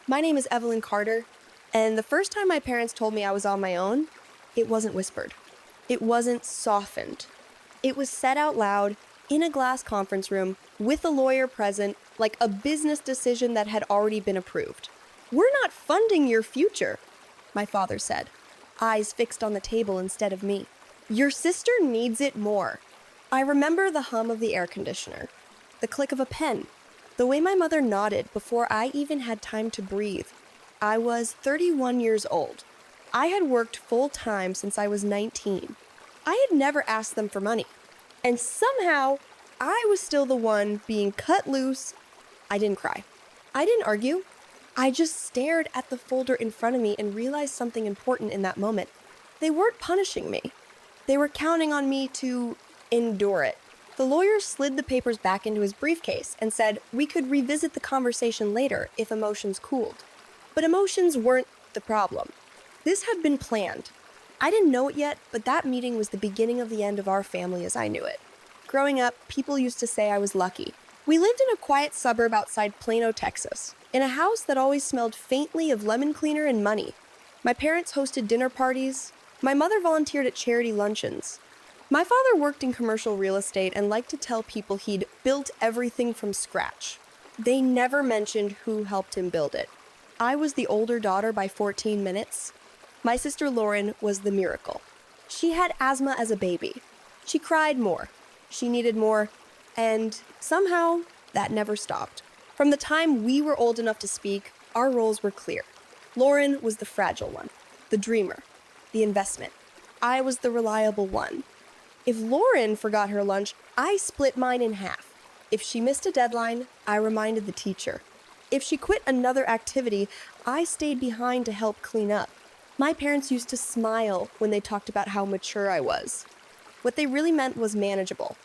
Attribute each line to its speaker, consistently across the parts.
Speaker 1: My name is Evelyn Carter, and the first time my parents told me I was on my own, it wasn't whispered. It wasn't softened. It was said out loud in a glass conference room with a lawyer present, like a business decision that had already been approved. "We're not funding your future," my father said, eyes fixed on the table instead of me. "Your sister needs it more." I remember the hum of the air conditioner, the click of a pen, the way my mother nodded before I even had time to breathe. I was 31 years old. I had worked full-time since I was 19. I had never asked them for money. And somehow, I was still the one being cut loose. I didn't cry. I didn't argue. I just stared at the folder in front of me and realized something important in that moment. They weren't punishing me. They were counting on me to endure it. The lawyer slid the papers back into his briefcase and said we could revisit the conversation later if emotions cooled. But emotions weren't the problem. This had been planned. I didn't know it yet, but that meeting was the beginning of the end of our family as I knew it. Growing up, people used to say I was lucky. We lived in a quiet suburb outside Plano, Texas, in a house that always smelled faintly of lemon cleaner and money. My parents hosted dinner parties. My mother volunteered at charity luncheons. My father worked in commercial real estate and liked to tell people he'd built everything from scratch. They never mentioned who helped him build it. I was the older daughter by 14 minutes. My sister Lauren was the miracle. She had asthma as a baby. She cried more. She needed more. And somehow, that never stopped. From the time we were old enough to speak, our roles were clear. Lauren was the fragile one, the dreamer, the investment. I was the reliable one. If Lauren forgot her lunch, I split mine in half. If she missed a deadline, I reminded the teacher. If she quit another activity, I stayed behind to help clean up. My parents used to smile when they talked about how mature I was. What they really meant was manageable.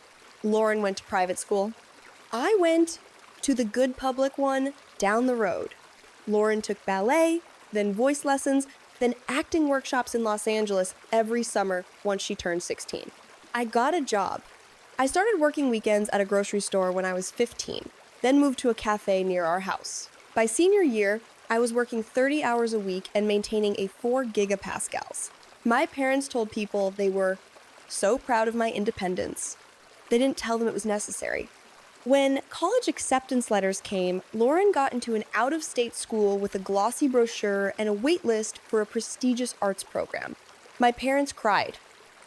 Speaker 1: Lauren went to private school. I went to the good public one down the road. Lauren took ballet, then voice lessons, then acting workshops in Los Angeles every summer once she turned 16. I got a job. I started working weekends at a grocery store when I was 15, then moved to a cafe near our house. By senior year, I was working 30 hours a week and maintaining a 4 gigapascals. My parents told people they were so proud of my independence. They didn't tell them it was necessary. When college acceptance letters came, Lauren got into an out-of-state school with a glossy brochure and a wait list for a prestigious arts program. My parents cried.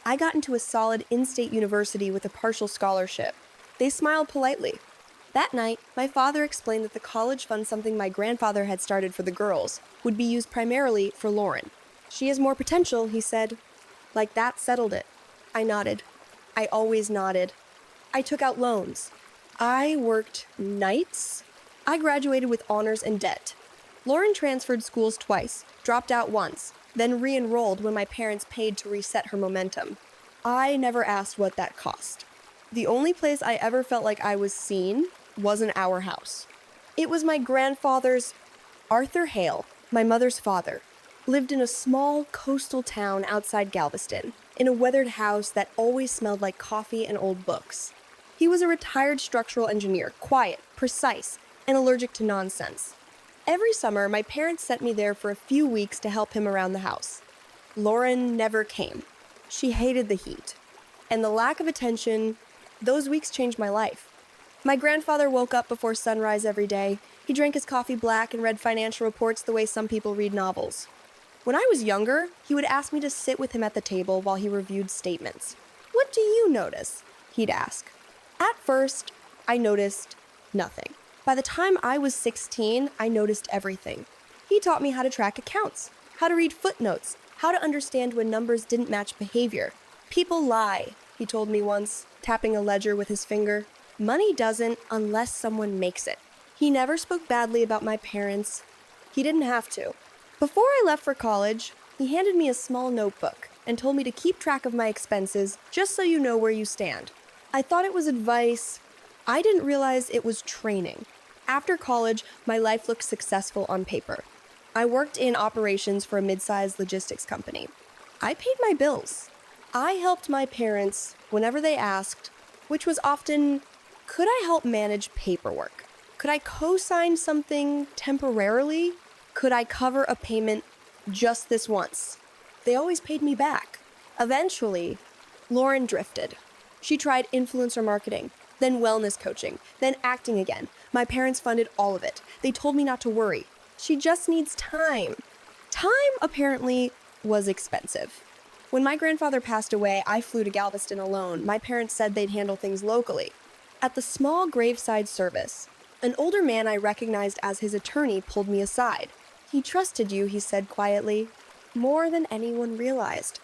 Speaker 1: I got into a solid in-state university with a partial scholarship. They smiled politely. That night, my father explained that the college fund something my grandfather had started for the girls would be used primarily for Lauren. "She has more potential," he said. Like that settled it. I nodded. I always nodded. I took out loans. I worked nights. I graduated with honors and debt. Lauren transferred schools twice, dropped out once, then re-enrolled when my parents paid to reset her momentum. I never asked what that cost. The only place I ever felt like I was seen was in our house. It was my grandfather's. Arthur Hale, my mother's father, lived in a small coastal town outside Galveston, in a weathered house that always smelled like coffee and old books. He was a retired structural engineer, quiet, precise, and allergic to nonsense. Every summer, my parents sent me there for a few weeks to help him around the house. Lauren never came. She hated the heat. And the lack of attention, those weeks changed my life. My grandfather woke up before sunrise every day. He drank his coffee black and read financial reports the way some people read novels. When I was younger, he would ask me to sit with him at the table while he reviewed statements. "What do you notice?" he'd ask. At first, I noticed nothing. By the time I was 16, I noticed everything. He taught me how to track accounts, how to read footnotes, how to understand when numbers didn't match behavior. "People lie," he told me once, tapping a ledger with his finger. "Money doesn't unless someone makes it." He never spoke badly about my parents. He didn't have to. Before I left for college, he handed me a small notebook and told me to keep track of my expenses just so you know where you stand. I thought it was advice. I didn't realize it was training. After college, my life looked successful on paper. I worked in operations for a mid-sized logistics company. I paid my bills. I helped my parents whenever they asked, which was often, could I help manage paperwork? Could I co-sign something temporarily? Could I cover a payment just this once? They always paid me back. Eventually, Lauren drifted. She tried influencer marketing, then wellness coaching, then acting again. My parents funded all of it. They told me not to worry. She just needs time. Time, apparently, was expensive. When my grandfather passed away, I flew to Galveston alone. My parents said they'd handle things locally. At the small graveside service, an older man I recognized as his attorney pulled me aside. He trusted you, he said quietly, more than anyone realized.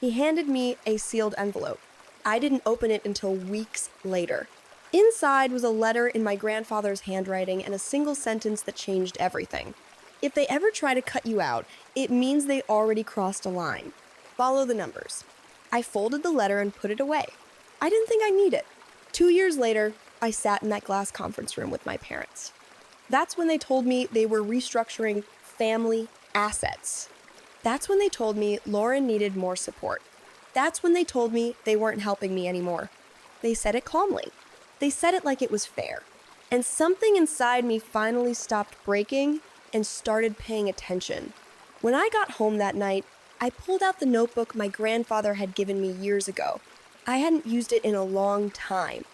Speaker 1: He handed me a sealed envelope. I didn't open it until weeks later. Inside was a letter in my grandfather's handwriting and a single sentence that changed everything. If they ever try to cut you out, it means they already crossed a line. Follow the numbers. I folded the letter and put it away. I didn't think I'd need it. 2 years later, I sat in that glass conference room with my parents. That's when they told me they were restructuring family assets. That's when they told me Lauren needed more support. That's when they told me they weren't helping me anymore. They said it calmly. They said it like it was fair. And something inside me finally stopped breaking and started paying attention. When I got home that night, I pulled out the notebook my grandfather had given me years ago. I hadn't used it in a long time.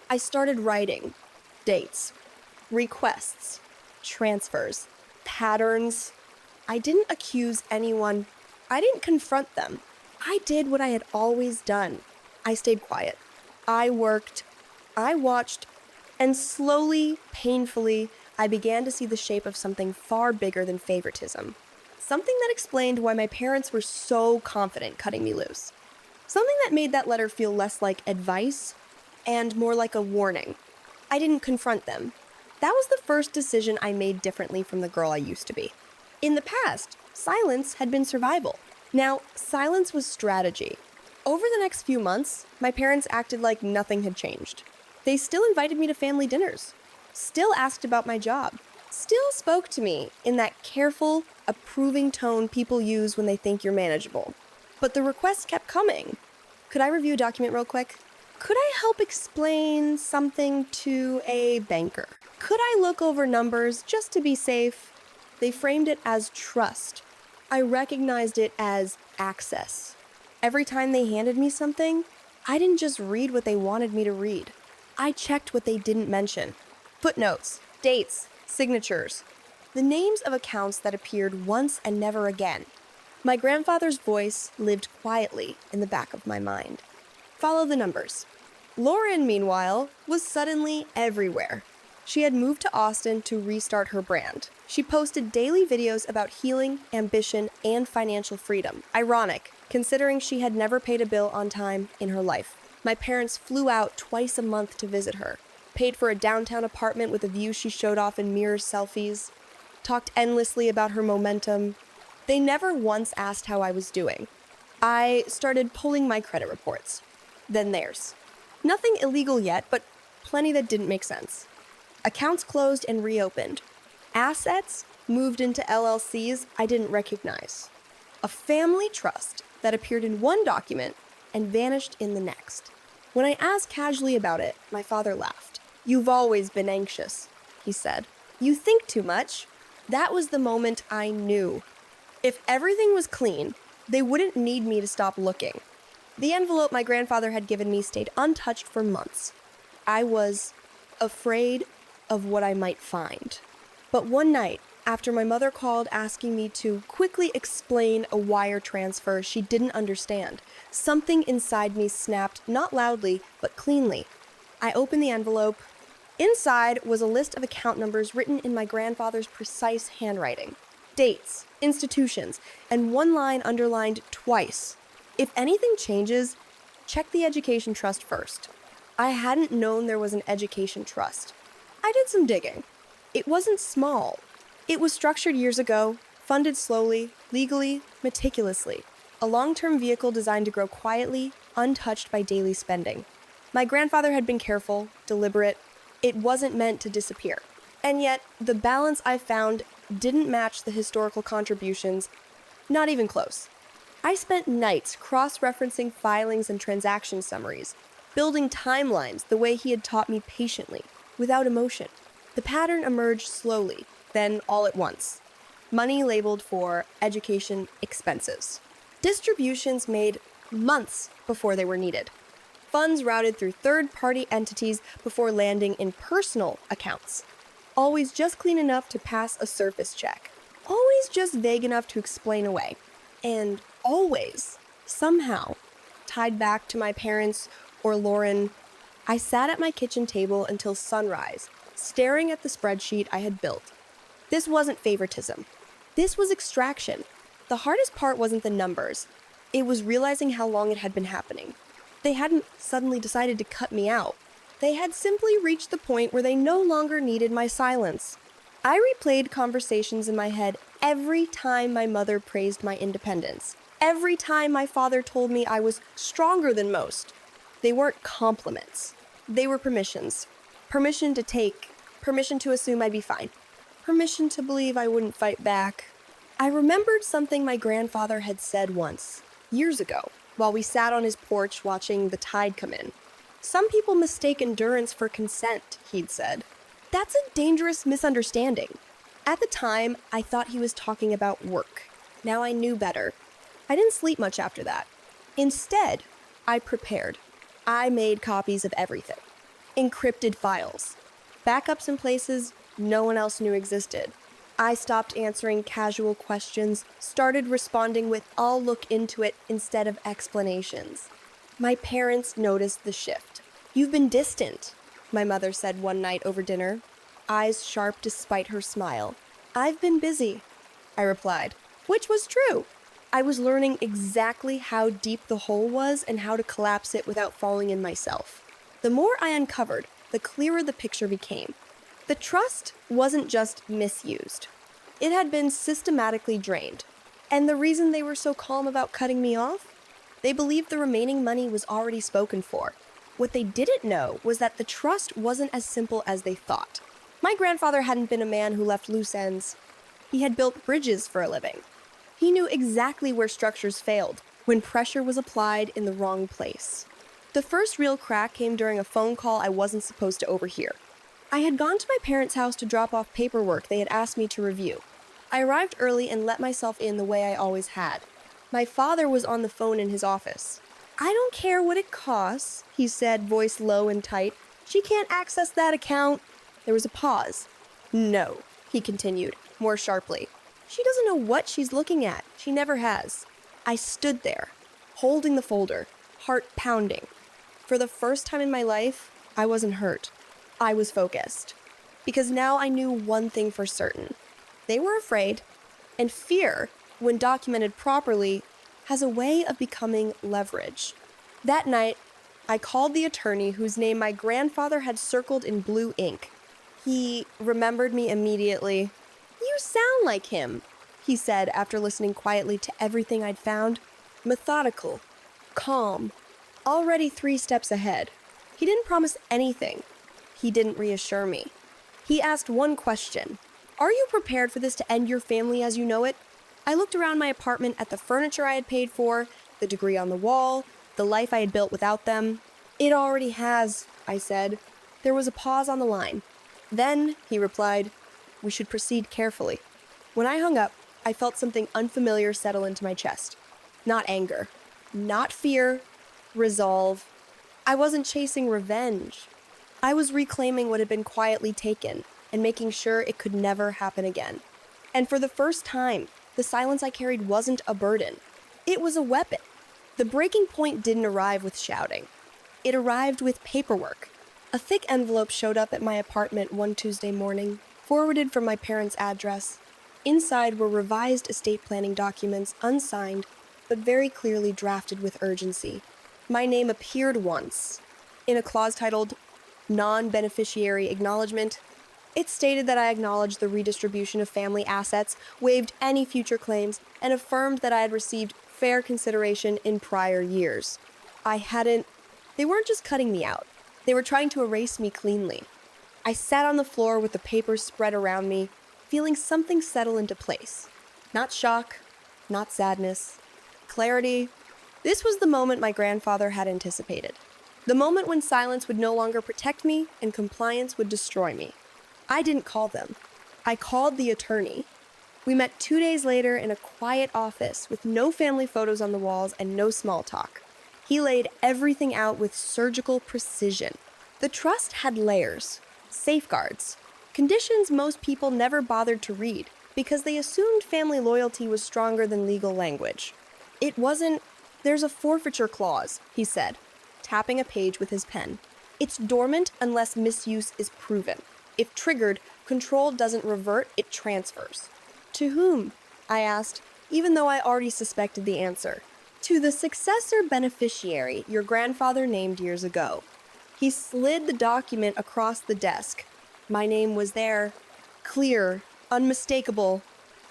Speaker 1: I started writing dates, requests, transfers, patterns. I didn't accuse anyone. I didn't confront them. I did what I had always done. I stayed quiet. I worked. I watched. And slowly, painfully, I began to see the shape of something far bigger than favoritism. Something that explained why my parents were so confident cutting me loose. Something that made that letter feel less like advice and more like a warning. I didn't confront them. That was the first decision I made differently from the girl I used to be. In the past, silence had been survival. Now, silence was strategy. Over the next few months, my parents acted like nothing had changed. They still invited me to family dinners, still asked about my job, still spoke to me in that careful, approving tone people use when they think you're manageable. But the requests kept coming. Could I review a document real quick? Could I help explain something to a banker? Could I look over numbers just to be safe? They framed it as trust. I recognized it as access. Every time they handed me something, I didn't just read what they wanted me to read. I checked what they didn't mention. Footnotes, dates, signatures. The names of accounts that appeared once and never again. My grandfather's voice lived quietly in the back of my mind. Follow the numbers. Lauren, meanwhile, was suddenly everywhere. She had moved to Austin to restart her brand. She posted daily videos about healing, ambition, and financial freedom. Ironic, considering she had never paid a bill on time in her life. My parents flew out twice a month to visit her, paid for a downtown apartment with a view she showed off in mirror selfies, talked endlessly about her momentum. They never once asked how I was doing. I started pulling my credit reports, then theirs. Nothing illegal yet, but plenty that didn't make sense. Accounts closed and reopened. Assets moved into LLCs I didn't recognize. A family trust that appeared in one document and vanished in the next. When I asked casually about it, my father laughed. "You've always been anxious," he said. "You think too much." That was the moment I knew. If everything was clean, they wouldn't need me to stop looking. The envelope my grandfather had given me stayed untouched for months. I was afraid of what I might find. But one night, after my mother called asking me to quickly explain a wire transfer she didn't understand, something inside me snapped, not loudly, but cleanly. I opened the envelope. Inside was a list of account numbers written in my grandfather's precise handwriting. Dates, institutions, and one line underlined twice. If anything changes, check the education trust first. I hadn't known there was an education trust. I did some digging. It wasn't small. It was structured years ago, funded slowly, legally, meticulously. A long-term vehicle designed to grow quietly, untouched by daily spending. My grandfather had been careful, deliberate. It wasn't meant to disappear. And yet, the balance I found didn't match the historical contributions, not even close. I spent nights cross-referencing filings and transaction summaries, building timelines the way he had taught me patiently, without emotion. The pattern emerged slowly, then all at once. money labeled for education expenses. Distributions made months before they were needed. Funds routed through third-party entities before landing in personal accounts. Always just clean enough to pass a surface check. Always just vague enough to explain away. And always, somehow, tied back to my parents or Lauren. I sat at my kitchen table until sunrise, staring at the spreadsheet I had built. This wasn't favoritism. This was extraction. The hardest part wasn't the numbers. It was realizing how long it had been happening. They hadn't suddenly decided to cut me out. They had simply reached the point where they no longer needed my silence. I replayed conversations in my head every time my mother praised my independence. Every time my father told me I was stronger than most. They weren't compliments. They were permissions. Permission to take. Permission to assume I'd be fine. Permission to believe I wouldn't fight back. I remembered something my grandfather had said once, years ago, while we sat on his porch watching the tide come in. Some people mistake endurance for consent, he'd said. That's a dangerous misunderstanding. At the time, I thought he was talking about work. Now I knew better. I didn't sleep much after that. Instead, I prepared. I made copies of everything. Encrypted files. Backups in places no one else knew existed. I stopped answering casual questions, started responding with "I'll look into it" instead of explanations. My parents noticed the shift. "You've been distant," my mother said one night over dinner, eyes sharp despite her smile. "I've been busy," I replied, which was true. I was learning exactly how deep the hole was and how to collapse it without falling in myself. The more I uncovered, the clearer the picture became. The trust wasn't just misused. It had been systematically drained. And the reason they were so calm about cutting me off? They believed the remaining money was already spoken for. What they didn't know was that the trust wasn't as simple as they thought. My grandfather hadn't been a man who left loose ends. He had built bridges for a living. He knew exactly where structures failed, when pressure was applied in the wrong place. The first real crack came during a phone call I wasn't supposed to overhear. I had gone to my parents' house to drop off paperwork they had asked me to review. I arrived early and let myself in the way I always had. My father was on the phone in his office. "I don't care what it costs," he said, voice low and tight. "She can't access that account." There was a pause. "No," he continued, more sharply. "She doesn't know what she's looking at. She never has." I stood there, holding the folder, heart pounding. For the first time in my life, I wasn't hurt. I was focused. Because now I knew one thing for certain. They were afraid, and fear, when documented properly, has a way of becoming leverage. That night, I called the attorney whose name my grandfather had circled in blue ink. He remembered me immediately. "You sound like him," he said after listening quietly to everything I'd found. Methodical, calm, already 3 steps ahead. He didn't promise anything. He didn't reassure me. He asked one question. "Are you prepared for this to end your family as you know it?" I looked around my apartment at the furniture I had paid for, the degree on the wall, the life I had built without them. "It already has," I said. There was a pause on the line. "Then," he replied, "we should proceed carefully." When I hung up, I felt something unfamiliar settle into my chest. Not anger. Not fear. Resolve. I wasn't chasing revenge. I was reclaiming what had been quietly taken and making sure it could never happen again. And for the first time, the silence I carried wasn't a burden. It was a weapon. The breaking point didn't arrive with shouting. It arrived with paperwork. A thick envelope showed up at my apartment one Tuesday morning, forwarded from my parents' address. Inside were revised estate planning documents, unsigned, but very clearly drafted with urgency. My name appeared once, in a clause titled Non-Beneficiary Acknowledgement. It stated that I acknowledged the redistribution of family assets, waived any future claims, and affirmed that I had received fair consideration in prior years. They weren't just cutting me out. They were trying to erase me cleanly. I sat on the floor with the papers spread around me, feeling something settle into place. Not shock, not sadness. Clarity. This was the moment my grandfather had anticipated. The moment when silence would no longer protect me and compliance would destroy me. I didn't call them. I called the attorney. We met 2 days later in a quiet office with no family photos on the walls and no small talk. He laid everything out with surgical precision. The trust had layers, safeguards, conditions most people never bothered to read because they assumed family loyalty was stronger than legal language. It wasn't, "There's a forfeiture clause," he said, tapping a page with his pen. "It's dormant unless misuse is proven. If triggered, control doesn't revert, it transfers." "To whom?" I asked, even though I already suspected the answer. "To the successor beneficiary your grandfather named years ago." He slid the document across the desk. My name was there, clear, unmistakable.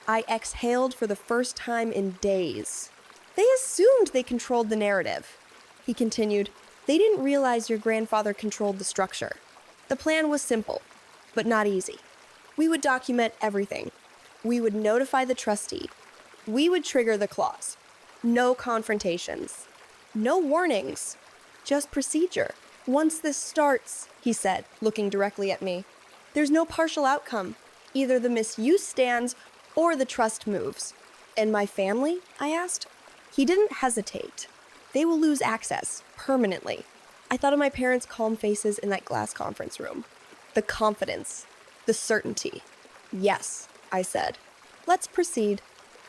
Speaker 1: I exhaled for the first time in days. "They assumed they controlled the narrative," he continued. "They didn't realize your grandfather controlled the structure. The plan was simple, but not easy. We would document everything. We would notify the trustee. We would trigger the clause. No confrontations. No warnings. Just procedure. Once this starts," he said, looking directly at me, "there's no partial outcome. Either the misuse stands or the trust moves." "And my family?" I asked. He didn't hesitate. "They will lose access, permanently." I thought of my parents' calm faces in that glass conference room. The confidence. The certainty. "Yes," I said. "Let's proceed."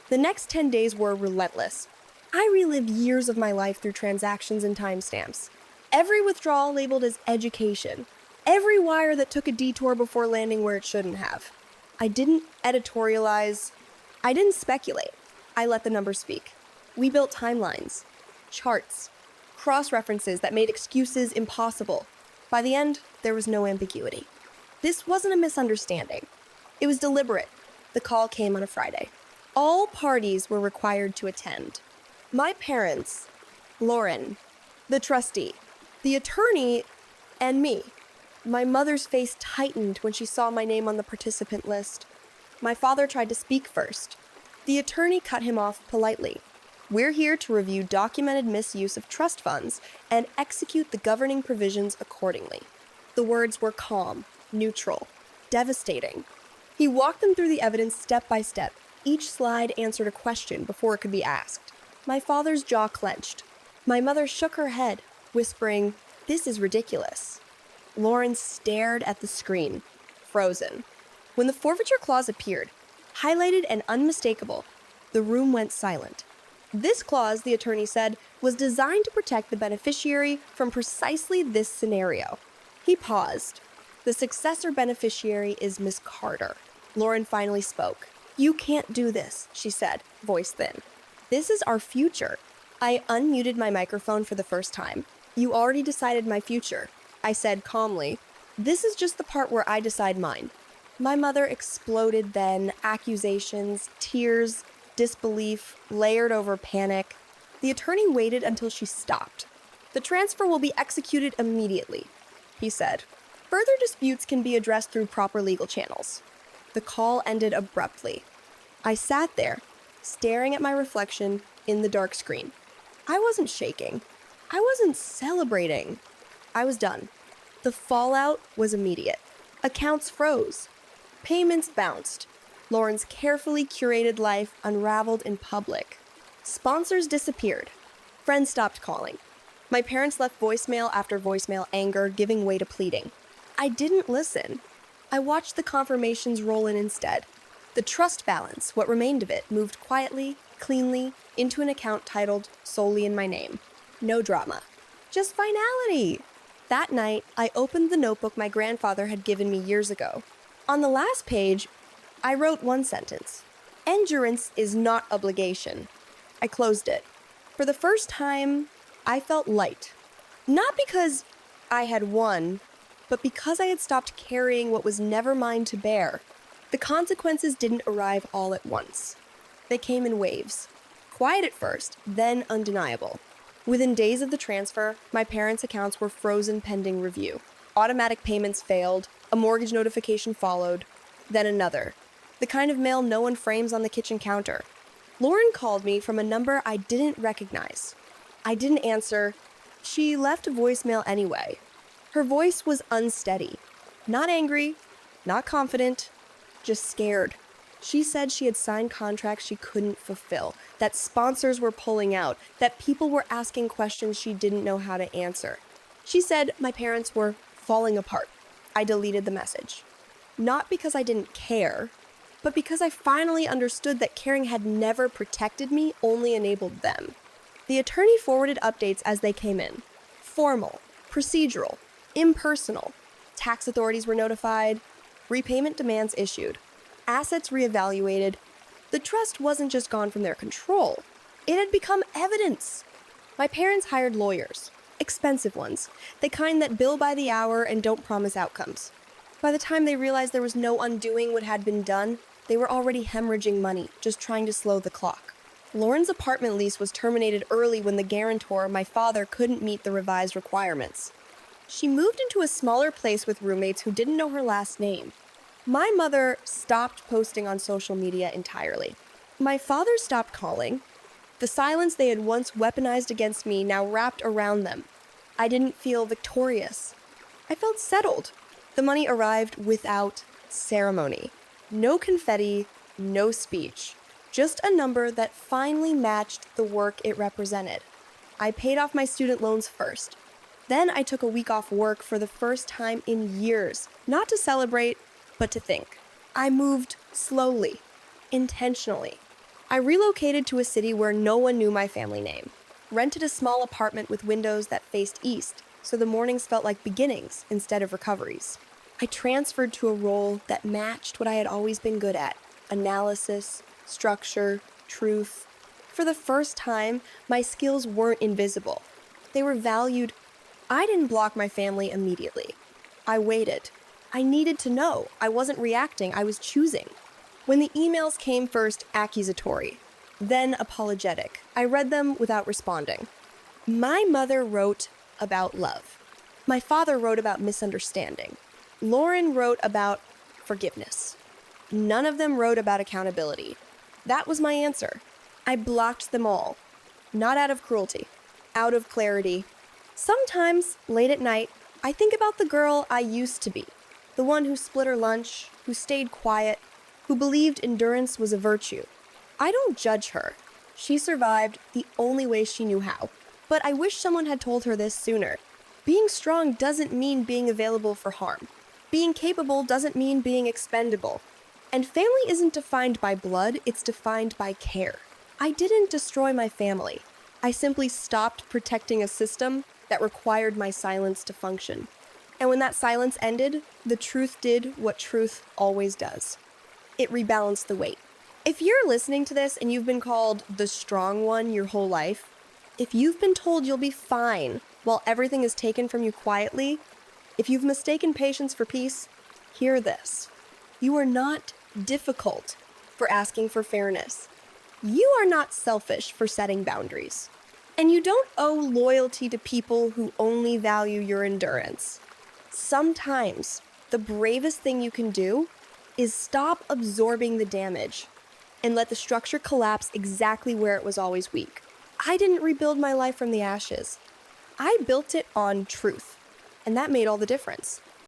Speaker 1: The next 10 days were relentless. I relived years of my life through transactions and timestamps. Every withdrawal labeled as education. Every wire that took a detour before landing where it shouldn't have. I didn't editorialize. I didn't speculate. I let the numbers speak. We built timelines, charts, cross-references that made excuses impossible. By the end, there was no ambiguity. This wasn't a misunderstanding. It was deliberate. The call came on a Friday. All parties were required to attend. My parents, Lauren, the trustee, the attorney, and me. My mother's face tightened when she saw my name on the participant list. My father tried to speak first. The attorney cut him off politely. "We're here to review documented misuse of trust funds and execute the governing provisions accordingly." The words were calm, neutral, devastating. He walked them through the evidence step by step. Each slide answered a question before it could be asked. My father's jaw clenched. My mother shook her head, whispering, "This is ridiculous." Lauren stared at the screen, frozen. When the forfeiture clause appeared, highlighted and unmistakable, the room went silent. This clause, the attorney said, was designed to protect the beneficiary from precisely this scenario. He paused. "The successor beneficiary is Miss Carter." Lauren finally spoke. "You can't do this," she said, voice thin. "This is our future." I unmuted my microphone for the first time. "You already decided my future," I said calmly. "This is just the part where I decide mine." My mother exploded then, accusations, tears, disbelief, layered over panic. The attorney waited until she stopped. "The transfer will be executed immediately," he said. "Further disputes can be addressed through proper legal channels." The call ended abruptly. I sat there, staring at my reflection in the dark screen. I wasn't shaking. I wasn't celebrating. I was done. The fallout was immediate. Accounts froze. Payments bounced. Lauren's carefully curated life unraveled in public. Sponsors disappeared. Friends stopped calling. My parents left voicemail after voicemail, anger giving way to pleading. I didn't listen. I watched the confirmations roll in instead. The trust balance, what remained of it, moved quietly, cleanly, into an account titled solely in my name. No drama. Just finality. That night, I opened the notebook my grandfather had given me years ago. On the last page, I wrote one sentence. "Endurance is not obligation." I closed it. For the first time, I felt light. Not because I had won, but because I had stopped carrying what was never mine to bear. The consequences didn't arrive all at once. They came in waves. Quiet at first, then undeniable. Within days of the transfer, my parents' accounts were frozen pending review. Automatic payments failed, a mortgage notification followed, then another. The kind of mail no one frames on the kitchen counter. Lauren called me from a number I didn't recognize. I didn't answer. She left a voicemail anyway. Her voice was unsteady. Not angry, not confident, just scared. She said she had signed contracts she couldn't fulfill, that sponsors were pulling out, that people were asking questions she didn't know how to answer. She said my parents were falling apart. I deleted the message. Not because I didn't care, but because I finally understood that caring had never protected me, only enabled them. The attorney forwarded updates as they came in. Formal, procedural, impersonal. Tax authorities were notified, repayment demands issued, assets reevaluated. The trust wasn't just gone from their control, it had become evidence. My parents hired lawyers, expensive ones, the kind that bill by the hour and don't promise outcomes. By the time they realized there was no undoing what had been done, they were already hemorrhaging money, just trying to slow the clock. Lauren's apartment lease was terminated early when the guarantor, my father, couldn't meet the revised requirements. She moved into a smaller place with roommates who didn't know her last name. My mother stopped posting on social media entirely. My father stopped calling. The silence they had once weaponized against me now wrapped around them. I didn't feel victorious. I felt settled. The money arrived without ceremony. No confetti, no speech. Just a number that finally matched the work it represented. I paid off my student loans first. Then I took a week off work for the first time in years, not to celebrate, but to think. I moved slowly, intentionally. I relocated to a city where no one knew my family name, rented a small apartment with windows that faced east, so the mornings felt like beginnings instead of recoveries. I transferred to a role that matched what I had always been good at: analysis, structure, truth. For the first time, my skills weren't invisible. They were valued. I didn't block my family immediately. I waited. I needed to know. I wasn't reacting, I was choosing. When the emails came first accusatory, then apologetic, I read them without responding. My mother wrote about love. My father wrote about misunderstanding. Lauren wrote about forgiveness. None of them wrote about accountability. That was my answer. I blocked them all. Not out of cruelty, out of clarity. Sometimes, late at night, I think about the girl I used to be. The one who split her lunch, who stayed quiet, who believed endurance was a virtue. I don't judge her. She survived the only way she knew how. But I wish someone had told her this sooner. Being strong doesn't mean being available for harm. Being capable doesn't mean being expendable. And family isn't defined by blood, it's defined by care. I didn't destroy my family. I simply stopped protecting a system that required my silence to function. And when that silence ended, the truth did what truth always does. It rebalanced the weight. If you're listening to this and you've been called the strong one your whole life, if you've been told you'll be fine while everything is taken from you quietly, if you've mistaken patience for peace, hear this. You are not difficult for asking for fairness. You are not selfish for setting boundaries. And you don't owe loyalty to people who only value your endurance. Sometimes the bravest thing you can do is stop absorbing the damage and let the structure collapse exactly where it was always weak. I didn't rebuild my life from the ashes. I built it on truth, and that made all the difference.